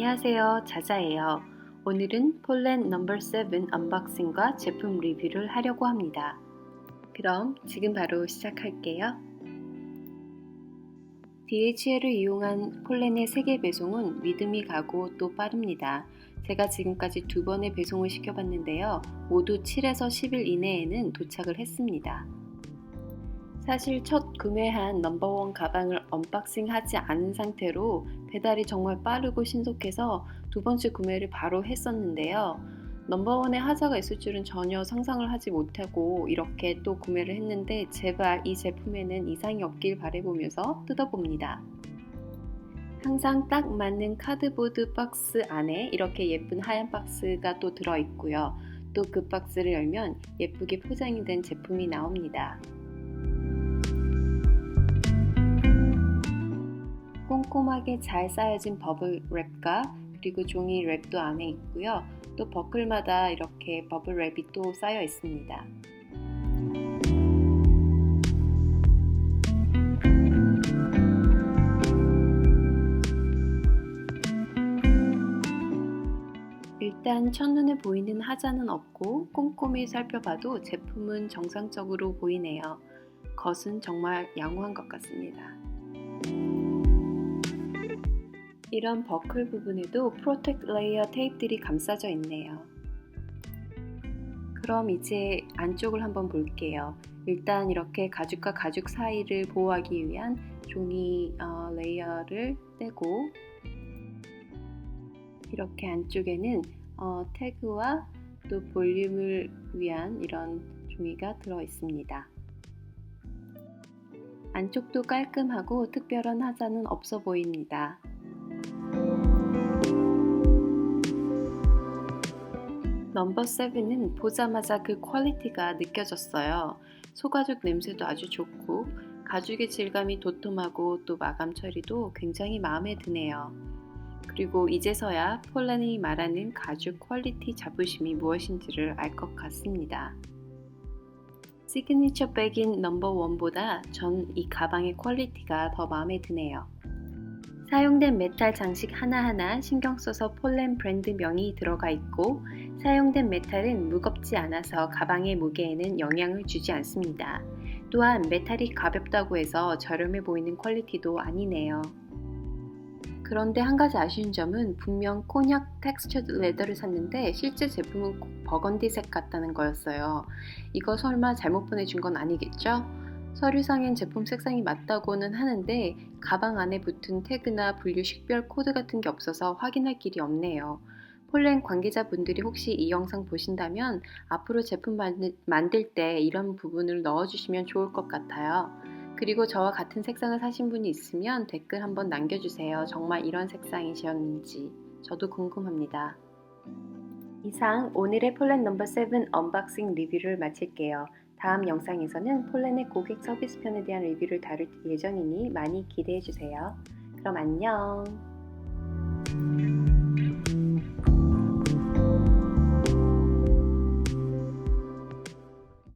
안녕하세요. 자자예요. 오늘은 폴렌 넘버 7 언박싱과 제품 리뷰를 하려고 합니다. 그럼 지금 바로 시작할게요. DHL을 이용한 폴렌의 세계 배송은 믿음이 가고 또 빠릅니다. 제가 지금까지 2번의 배송을 시켜봤는데요. 모두 7에서 10일 이내에는 도착을 했습니다. 사실 첫 구매한 넘버원 가방을 언박싱하지 않은 상태로 배달이 정말 빠르고 신속해서 두 번째 구매를 바로 했었는데요. 넘버원에 하자가 있을 줄은 전혀 상상을 하지 못하고 이렇게 또 구매를 했는데 제발 이 제품에는 이상이 없길 바라보면서 뜯어봅니다. 항상 딱 맞는 카드보드 박스 안에 이렇게 예쁜 하얀 박스가 또 들어있고요. 또 그 박스를 열면 예쁘게 포장이 된 제품이 나옵니다. 꼼꼼하게 잘 쌓여진 버블 랩과 그리고 종이 랩도 안에 있고요. 또 버클마다 이렇게 버블 랩이 또 쌓여 있습니다. 일단 첫눈에 보이는 하자는 없고 꼼꼼히 살펴봐도 제품은 정상적으로 보이네요. 겉은 정말 양호한 것 같습니다. 이런 버클 부분에도 프로텍트 레이어 테이프들이 감싸져 있네요. 그럼 이제 안쪽을 한번 볼게요. 일단 이렇게 가죽과 가죽 사이를 보호하기 위한 종이 레이어를 떼고 이렇게 안쪽에는 태그와 또 볼륨을 위한 이런 종이가 들어 있습니다. 안쪽도 깔끔하고 특별한 하자는 없어 보입니다. 넘버 7은 보자마자 그 퀄리티가 느껴졌어요. 소가죽 냄새도 아주 좋고 가죽의 질감이 도톰하고 또 마감 처리도 굉장히 마음에 드네요. 그리고 이제서야 폴렌이 말하는 가죽 퀄리티 자부심이 무엇인지를 알 것 같습니다. 시그니처 백인 넘버 1보다 전 이 가방의 퀄리티가 더 마음에 드네요. 사용된 메탈 장식 하나하나 신경 써서 폴렌 브랜드명이 들어가 있고 사용된 메탈은 무겁지 않아서 가방의 무게에는 영향을 주지 않습니다. 또한 메탈이 가볍다고 해서 저렴해 보이는 퀄리티도 아니네요. 그런데 한 가지 아쉬운 점은 분명 코냑 텍스처드 레더를 샀는데 실제 제품은 버건디색 같다는 거였어요. 이거 설마 잘못 보내준 건 아니겠죠? 서류상엔 제품 색상이 맞다고는 하는데 가방 안에 붙은 태그나 분류 식별 코드 같은 게 없어서 확인할 길이 없네요. 폴렌 관계자분들이 혹시 이 영상 보신다면 앞으로 제품 만들 때 이런 부분을 넣어주시면 좋을 것 같아요. 그리고 저와 같은 색상을 사신 분이 있으면 댓글 한번 남겨주세요. 정말 이런 색상이셨는지 저도 궁금합니다. 이상 오늘의 폴렌 넘버 7 언박싱 리뷰를 마칠게요. 다음 영상에서는 폴렌의 고객 서비스 편에 대한 리뷰를 다룰 예정이니 많이 기대해주세요. 그럼 안녕!